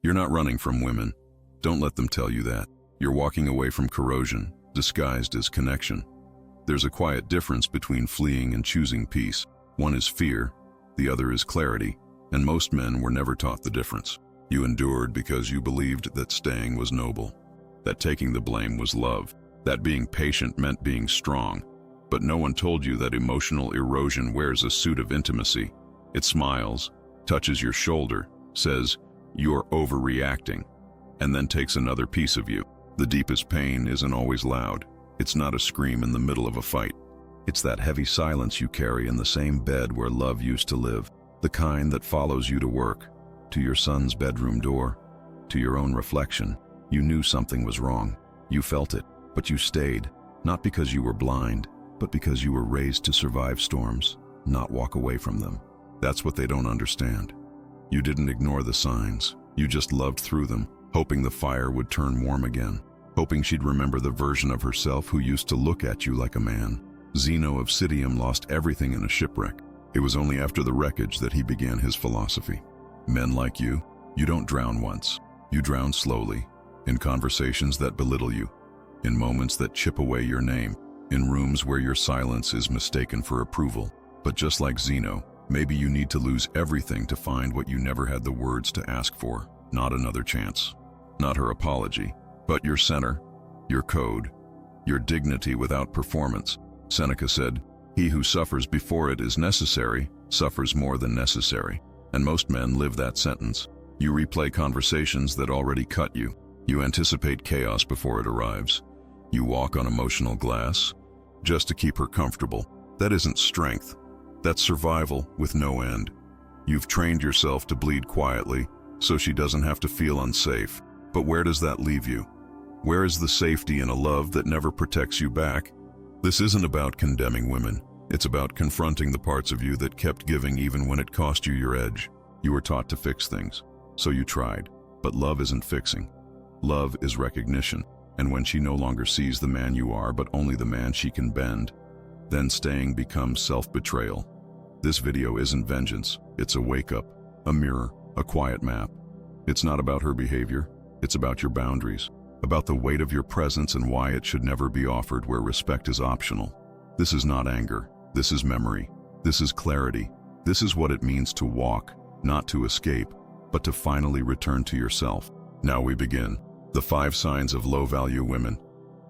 You're not running from women. Don't let them tell you that. You're walking away from corrosion, disguised as connection. There's a quiet difference between fleeing and choosing peace. One is fear, the other is clarity, and most men were never taught the difference. You endured because you believed that staying was noble, that taking the blame was love, that being patient meant being strong. But no one told you that emotional erosion wears a suit of intimacy. It smiles, touches your shoulder, says, "You're overreacting," and then takes another piece of you. The deepest pain isn't always loud. It's not a scream in the middle of a fight. It's that heavy silence you carry in the same bed where love used to live, the kind that follows you to work, to your son's bedroom door, to your own reflection. You knew something was wrong. You felt it, but you stayed, not because you were blind, but because you were raised to survive storms, not walk away from them. That's what they don't understand. You didn't ignore the signs. You just loved through them, hoping the fire would turn warm again, hoping she'd remember the version of herself who used to look at you like a man. Zeno of Citium lost everything in a shipwreck. It was only after the wreckage that he began his philosophy. Men like you don't drown once. You drown slowly, in conversations that belittle you, in moments that chip away your name, in rooms where your silence is mistaken for approval. But just like Zeno, maybe you need to lose everything to find what you never had the words to ask for. Not another chance. Not her apology, but your center, your code, your dignity without performance. Seneca said, "He who suffers before it is necessary, suffers more than necessary." And most men live that sentence. You replay conversations that already cut you. You anticipate chaos before it arrives. You walk on emotional glass, just to keep her comfortable. That isn't strength. That's survival with no end. You've trained yourself to bleed quietly, so she doesn't have to feel unsafe. But where does that leave you? Where is the safety in a love that never protects you back? This isn't about condemning women. It's about confronting the parts of you that kept giving even when it cost you your edge. You were taught to fix things, so you tried. But love isn't fixing. Love is recognition. And when she no longer sees the man you are, but only the man she can bend, then staying becomes self-betrayal. This video isn't vengeance. It's a wake-up, a mirror, a quiet map. It's not about her behavior. It's about your boundaries, about the weight of your presence and why it should never be offered where respect is optional. This is not anger. This is memory. This is clarity. This is what it means to walk, not to escape, but to finally return to yourself. Now we begin. The 5 signs of low-value women,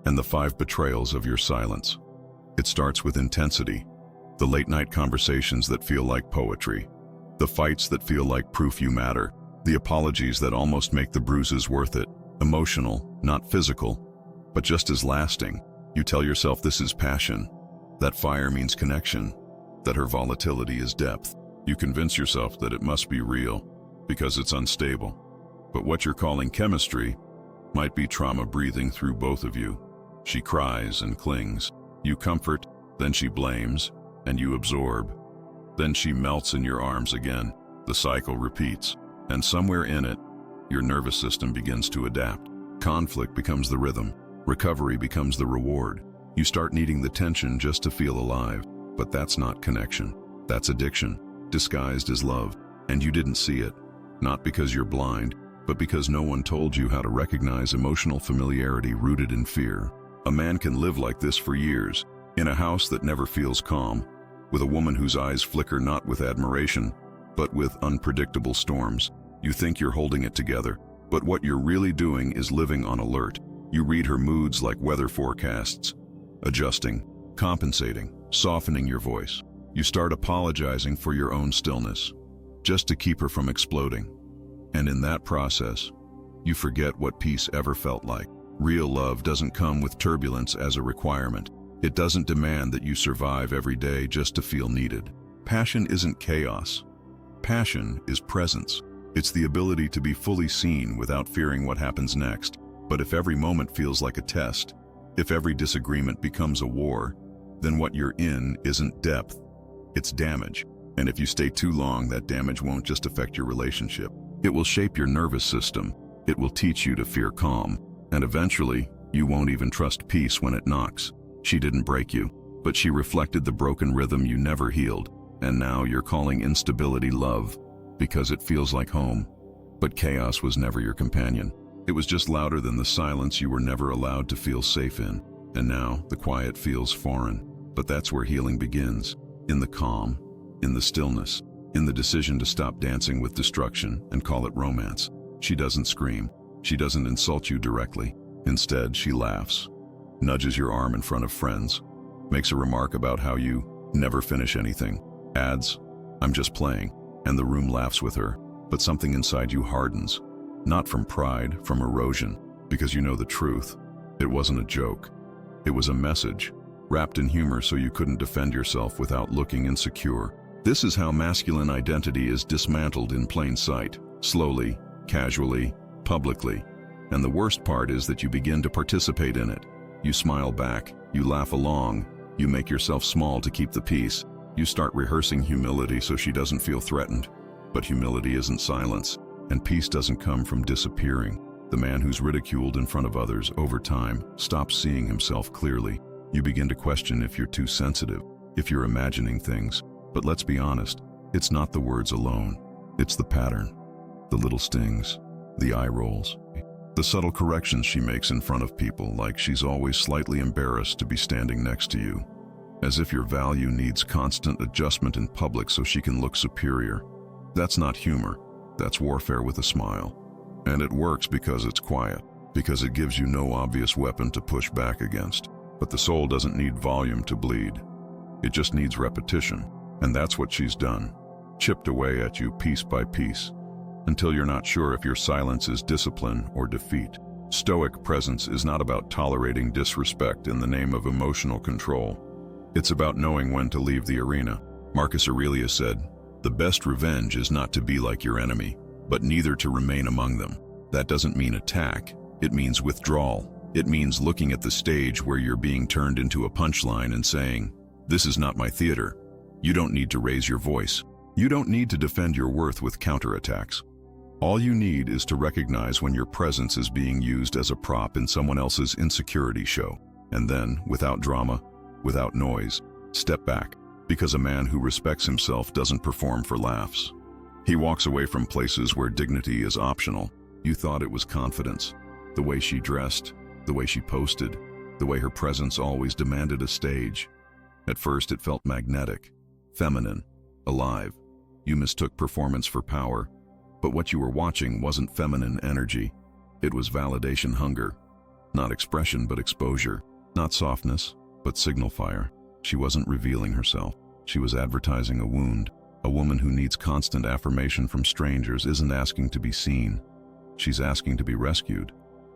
and the 5 betrayals of your silence. It starts with intensity, the late-night conversations that feel like poetry, the fights that feel like proof you matter, the apologies that almost make the bruises worth it. Emotional, not physical, but just as lasting. You tell yourself this is passion, that fire means connection, that her volatility is depth. You convince yourself that it must be real, because it's unstable. But what you're calling chemistry might be trauma breathing through both of you. She cries and clings. You comfort, then she blames, and you absorb. Then she melts in your arms again. The cycle repeats, and somewhere in it, your nervous system begins to adapt. Conflict becomes the rhythm. Recovery becomes the reward. You start needing the tension just to feel alive. But that's not connection. That's addiction, disguised as love. And you didn't see it. Not because you're blind, but because no one told you how to recognize emotional familiarity rooted in fear. A man can live like this for years, in a house that never feels calm, with a woman whose eyes flicker not with admiration, but with unpredictable storms. You think you're holding it together, but what you're really doing is living on alert. You read her moods like weather forecasts, adjusting, compensating, softening your voice. You start apologizing for your own stillness, just to keep her from exploding. And in that process, you forget what peace ever felt like. Real love doesn't come with turbulence as a requirement. It doesn't demand that you survive every day just to feel needed. Passion isn't chaos. Passion is presence. It's the ability to be fully seen without fearing what happens next. But if every moment feels like a test, if every disagreement becomes a war, then what you're in isn't depth, it's damage. And if you stay too long, that damage won't just affect your relationship. It will shape your nervous system. It will teach you to fear calm. And eventually, you won't even trust peace when it knocks. She didn't break you, but she reflected the broken rhythm you never healed. And now you're calling instability love because it feels like home. But chaos was never your companion. It was just louder than the silence you were never allowed to feel safe in. And now, the quiet feels foreign. But that's where healing begins. In the calm, in the stillness, in the decision to stop dancing with destruction and call it romance. She doesn't scream. She doesn't insult you directly. Instead, she laughs, nudges your arm in front of friends, makes a remark about how you never finish anything, adds, "I'm just playing," and the room laughs with her. But something inside you hardens, not from pride, from erosion, because you know the truth. It wasn't a joke. It was a message, wrapped in humor so you couldn't defend yourself without looking insecure. This is how masculine identity is dismantled in plain sight, slowly, casually, publicly. And the worst part is that you begin to participate in it. You smile back, you laugh along, you make yourself small to keep the peace. You start rehearsing humility so she doesn't feel threatened. But humility isn't silence, and peace doesn't come from disappearing. The man who's ridiculed in front of others over time stops seeing himself clearly. You begin to question if you're too sensitive, if you're imagining things. But let's be honest, it's not the words alone. It's the pattern, the little stings, the eye rolls, the subtle corrections she makes in front of people, like she's always slightly embarrassed to be standing next to you. As if your value needs constant adjustment in public so she can look superior. That's not humor, that's warfare with a smile. And it works because it's quiet, because it gives you no obvious weapon to push back against. But the soul doesn't need volume to bleed. It just needs repetition. And that's what she's done, chipped away at you piece by piece, until you're not sure if your silence is discipline or defeat. Stoic presence is not about tolerating disrespect in the name of emotional control. It's about knowing when to leave the arena. Marcus Aurelius said, "The best revenge is not to be like your enemy, but neither to remain among them." That doesn't mean attack. It means withdrawal. It means looking at the stage where you're being turned into a punchline and saying, "This is not my theater." You don't need to raise your voice. You don't need to defend your worth with counterattacks. All you need is to recognize when your presence is being used as a prop in someone else's insecurity show. And then, without drama, without noise, step back. Because a man who respects himself doesn't perform for laughs. He walks away from places where dignity is optional. You thought it was confidence. The way she dressed, the way she posted, the way her presence always demanded a stage. At first it felt magnetic, feminine, alive. You mistook performance for power. But what you were watching wasn't feminine energy. It was validation hunger. Not expression, but exposure. Not softness, but signal fire. She wasn't revealing herself. She was advertising a wound. A woman who needs constant affirmation from strangers isn't asking to be seen. She's asking to be rescued.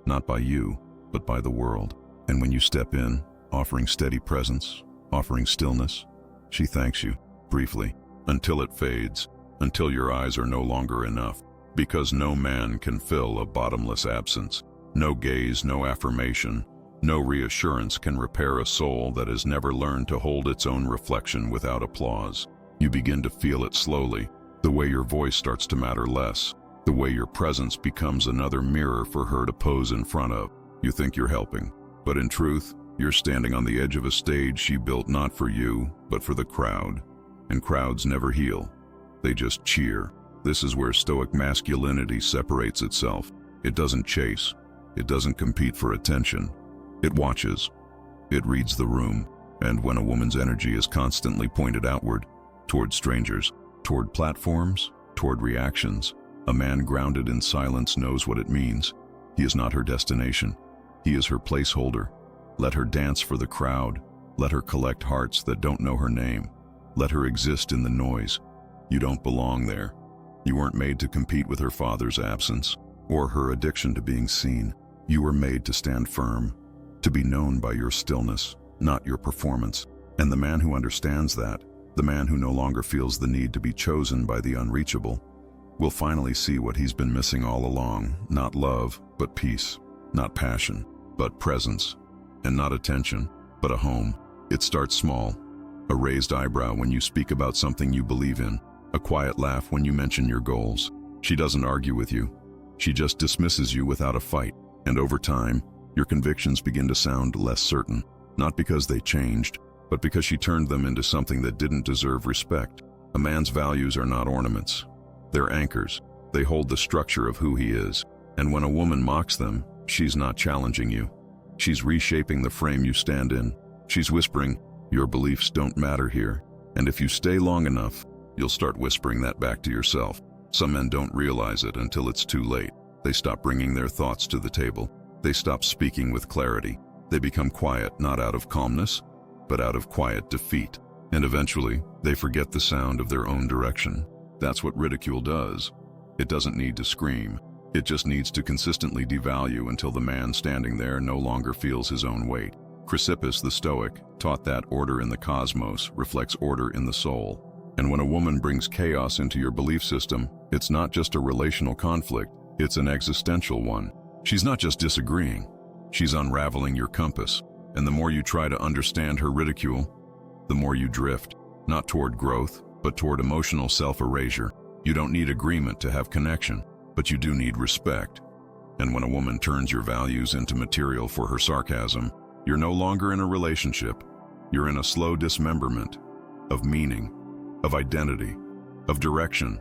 Not by you, but by the world. And when you step in, offering steady presence, offering stillness, she thanks you, briefly, until it fades, until your eyes are no longer enough. Because no man can fill a bottomless absence. No gaze, no affirmation, no reassurance can repair a soul that has never learned to hold its own reflection without applause. You begin to feel it slowly, the way your voice starts to matter less, the way your presence becomes another mirror for her to pose in front of. You think you're helping, but in truth, you're standing on the edge of a stage she built not for you, but for the crowd. And crowds never heal. They just cheer. This is where Stoic masculinity separates itself. It doesn't chase. It doesn't compete for attention. It watches. It reads the room. And when a woman's energy is constantly pointed outward, toward strangers, toward platforms, toward reactions, a man grounded in silence knows what it means. He is not her destination. He is her placeholder. Let her dance for the crowd. Let her collect hearts that don't know her name. Let her exist in the noise. You don't belong there. You weren't made to compete with her father's absence or her addiction to being seen. You were made to stand firm, to be known by your stillness, not your performance. And the man who understands that, the man who no longer feels the need to be chosen by the unreachable, will finally see what he's been missing all along. Not love, but peace. Not passion, but presence. And not attention, but a home. It starts small. A raised eyebrow when you speak about something you believe in. A quiet laugh when you mention your goals. She doesn't argue with you. She just dismisses you without a fight. And over time, your convictions begin to sound less certain. Not because they changed, but because she turned them into something that didn't deserve respect. A man's values are not ornaments. They're anchors. They hold the structure of who he is. And when a woman mocks them, she's not challenging you. She's reshaping the frame you stand in. She's whispering, "Your beliefs don't matter here." And if you stay long enough, you'll start whispering that back to yourself. Some men don't realize it until it's too late. They stop bringing their thoughts to the table. They stop speaking with clarity. They become quiet, not out of calmness, but out of quiet defeat. And eventually, they forget the sound of their own direction. That's what ridicule does. It doesn't need to scream. It just needs to consistently devalue until the man standing there no longer feels his own weight. Chrysippus the Stoic taught that order in the cosmos reflects order in the soul. And when a woman brings chaos into your belief system, it's not just a relational conflict, it's an existential one. She's not just disagreeing, she's unraveling your compass. And the more you try to understand her ridicule, the more you drift, not toward growth, but toward emotional self-erasure. You don't need agreement to have connection, but you do need respect. And when a woman turns your values into material for her sarcasm, you're no longer in a relationship. You're in a slow dismemberment of meaning, of identity, of direction.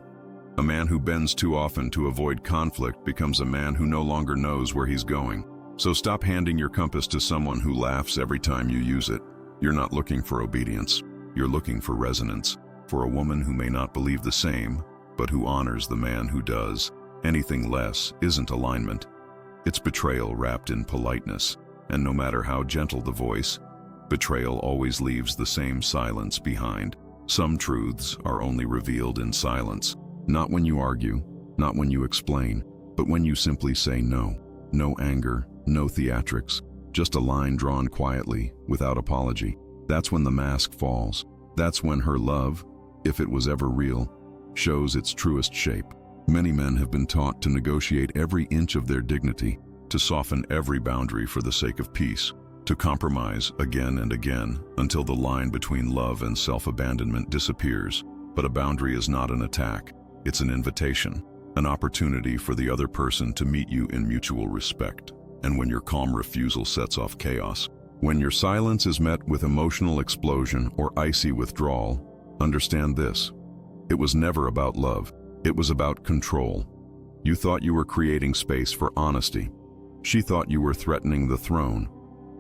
A man who bends too often to avoid conflict becomes a man who no longer knows where he's going. So stop handing your compass to someone who laughs every time you use it. You're not looking for obedience. You're looking for resonance, for a woman who may not believe the same, but who honors the man who does. Anything less isn't alignment. It's betrayal wrapped in politeness. And no matter how gentle the voice, betrayal always leaves the same silence behind. Some truths are only revealed in silence. Not when you argue, not when you explain, but when you simply say no. No anger, no theatrics, just a line drawn quietly, without apology. That's when the mask falls. That's when her love, if it was ever real, shows its truest shape. Many men have been taught to negotiate every inch of their dignity, to soften every boundary for the sake of peace, to compromise again and again until the line between love and self-abandonment disappears. But a boundary is not an attack. It's an invitation, an opportunity for the other person to meet you in mutual respect. And when your calm refusal sets off chaos, when your silence is met with emotional explosion or icy withdrawal, understand this. It was never about love. It was about control. You thought you were creating space for honesty. She thought you were threatening the throne.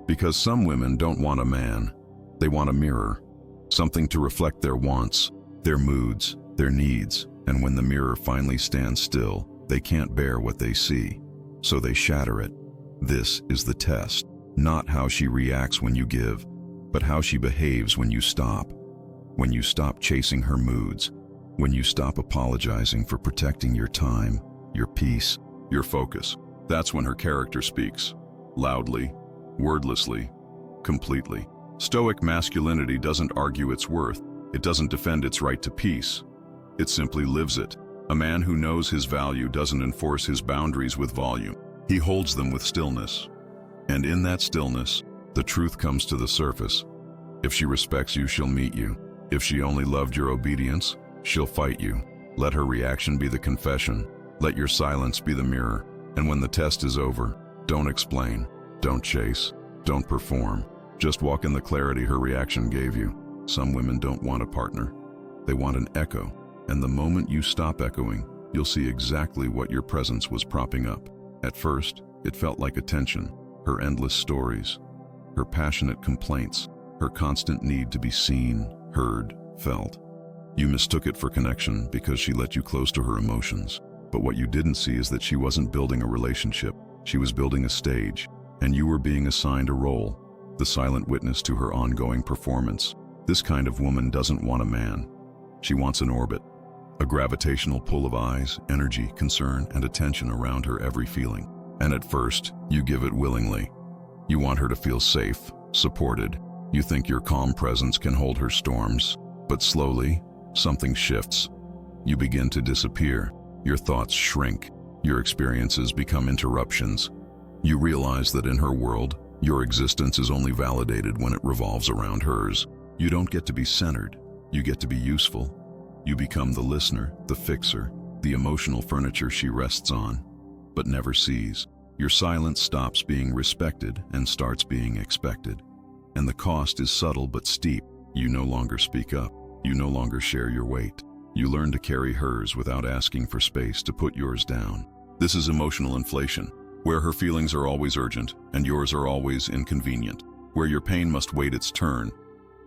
Because some women don't want a man. They want a mirror. Something to reflect their wants, their moods, their needs. And when the mirror finally stands still, they can't bear what they see. So they shatter it. This is the test. Not how she reacts when you give, but how she behaves when you stop. When you stop chasing her moods. When you stop apologizing for protecting your time, your peace, your focus. That's when her character speaks. Loudly, wordlessly, completely. Stoic masculinity doesn't argue its worth. It doesn't defend its right to peace. It simply lives it. A man who knows his value doesn't enforce his boundaries with volume. He holds them with stillness. And in that stillness, the truth comes to the surface. If she respects you, she'll meet you. If she only loved your obedience, she'll fight you. Let her reaction be the confession. Let your silence be the mirror. And when the test is over, don't explain, don't chase, don't perform. Just walk in the clarity her reaction gave you. Some women don't want a partner. They want an echo. And the moment you stop echoing, you'll see exactly what your presence was propping up. At first, it felt like attention, her endless stories, her passionate complaints, her constant need to be seen, heard, felt. You mistook it for connection because she let you close to her emotions. But what you didn't see is that she wasn't building a relationship. She was building a stage, and you were being assigned a role, the silent witness to her ongoing performance. This kind of woman doesn't want a man. She wants an orbit, a gravitational pull of eyes, energy, concern, and attention around her every feeling. And at first, you give it willingly. You want her to feel safe, supported. You think your calm presence can hold her storms. But slowly, something shifts. You begin to disappear. Your thoughts shrink. Your experiences become interruptions. You realize that in her world, your existence is only validated when it revolves around hers. You don't get to be centered. You get to be useful. You become the listener, the fixer, the emotional furniture she rests on, but never sees. Your silence stops being respected and starts being expected. And the cost is subtle but steep. You no longer speak up. You no longer share your weight. You learn to carry hers without asking for space to put yours down. This is emotional inflation, where her feelings are always urgent and yours are always inconvenient, where your pain must wait its turn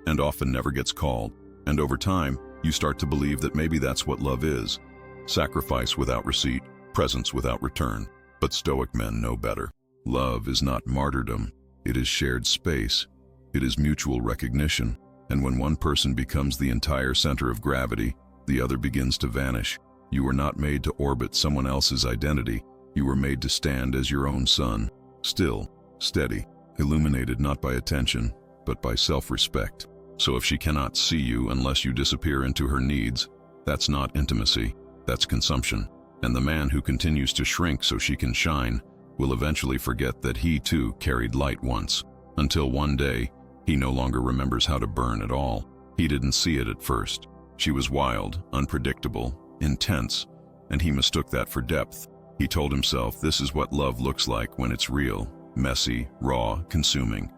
and often never gets called. And over time, you start to believe that maybe that's what love is. Sacrifice without receipt, presence without return. But Stoic men know better. Love is not martyrdom. It is shared space. It is mutual recognition. And when one person becomes the entire center of gravity, the other begins to vanish. You were not made to orbit someone else's identity. You were made to stand as your own sun, still, steady, illuminated not by attention, but by self-respect. So if she cannot see you unless you disappear into her needs, that's not intimacy, that's consumption. And the man who continues to shrink so she can shine will eventually forget that he too carried light once, until one day, he no longer remembers how to burn at all. He didn't see it at first. She was wild, unpredictable, intense, and he mistook that for depth. He told himself this is what love looks like when it's real, messy, raw, consuming.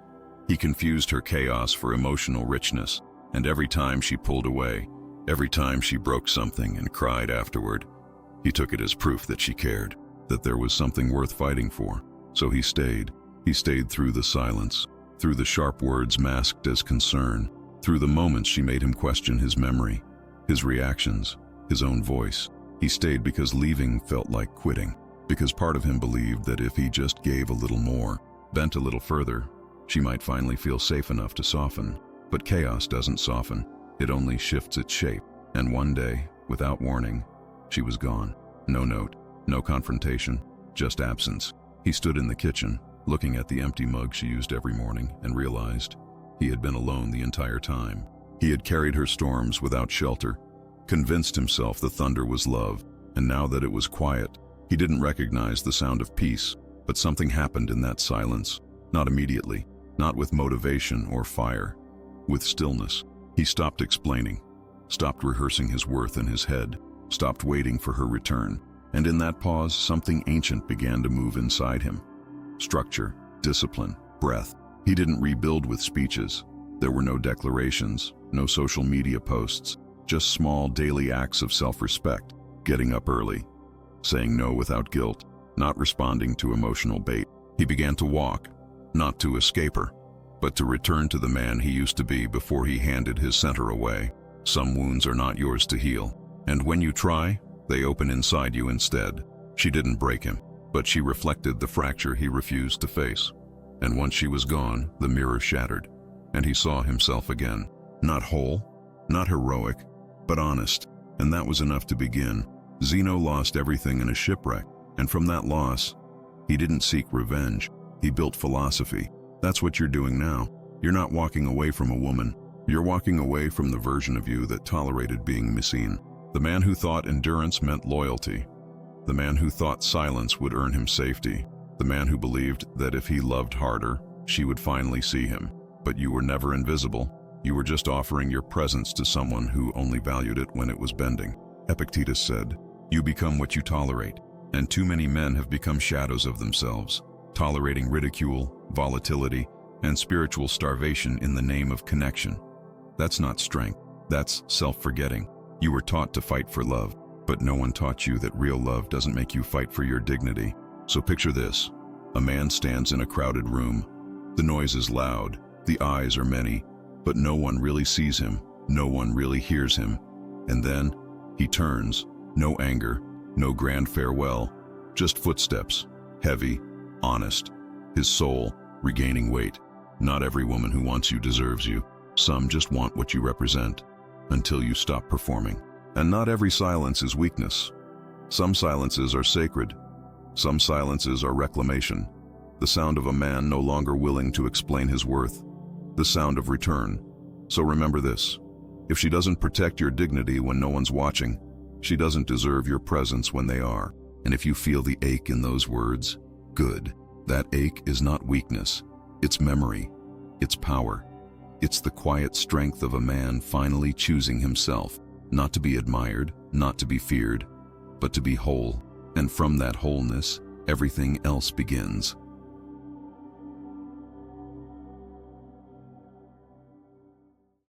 He confused her chaos for emotional richness, and every time she pulled away, every time she broke something and cried afterward, he took it as proof that she cared, that there was something worth fighting for. So he stayed. He stayed through the silence, through the sharp words masked as concern, through the moments she made him question his memory, his reactions, his own voice. He stayed because leaving felt like quitting, because part of him believed that if he just gave a little more, bent a little further, she might finally feel safe enough to soften. But chaos doesn't soften, it only shifts its shape. And one day, without warning, she was gone. No note, no confrontation, just absence. He stood in the kitchen, looking at the empty mug she used every morning, and realized he had been alone the entire time. He had carried her storms without shelter, convinced himself the thunder was love, and now that it was quiet, he didn't recognize the sound of peace. But something happened in that silence, not immediately, not with motivation or fire, with stillness. He stopped explaining, stopped rehearsing his worth in his head, stopped waiting for her return. And in that pause, something ancient began to move inside him. Structure, discipline, breath. He didn't rebuild with speeches. There were no declarations, no social media posts, just small daily acts of self-respect. Getting up early, saying no without guilt, not responding to emotional bait. He began to walk, not to escape her, but to return to the man he used to be before he handed his center away. Some wounds are not yours to heal, and when you try, they open inside you instead. She didn't break him, but she reflected the fracture he refused to face. And once she was gone, the mirror shattered, and he saw himself again. Not whole, not heroic, but honest, and that was enough to begin. Zeno lost everything in a shipwreck, and from that loss, he didn't seek revenge. He built philosophy. That's what you're doing now. You're not walking away from a woman. You're walking away from the version of you that tolerated being misseen. The man who thought endurance meant loyalty. The man who thought silence would earn him safety. The man who believed that if he loved harder, she would finally see him. But you were never invisible. You were just offering your presence to someone who only valued it when it was bending. Epictetus said, "You become what you tolerate." And too many men have become shadows of themselves, tolerating ridicule, volatility, and spiritual starvation in the name of connection. That's not strength. That's self-forgetting. You were taught to fight for love, but no one taught you that real love doesn't make you fight for your dignity. So picture this. A man stands in a crowded room. The noise is loud, the eyes are many, but no one really sees him, no one really hears him. And then, he turns, no anger, no grand farewell, just footsteps, heavy, honest, his soul regaining weight. Not every woman who wants you deserves you. Some just want what you represent, until you stop performing. And not every silence is weakness. Some silences are sacred. Some silences are reclamation. The sound of a man no longer willing to explain his worth. The sound of return. So remember this. If she doesn't protect your dignity when no one's watching, she doesn't deserve your presence when they are. And if you feel the ache in those words, good. That ache is not weakness. It's memory. It's power. It's the quiet strength of a man finally choosing himself, not to be admired, not to be feared, but to be whole. And from that wholeness, everything else begins.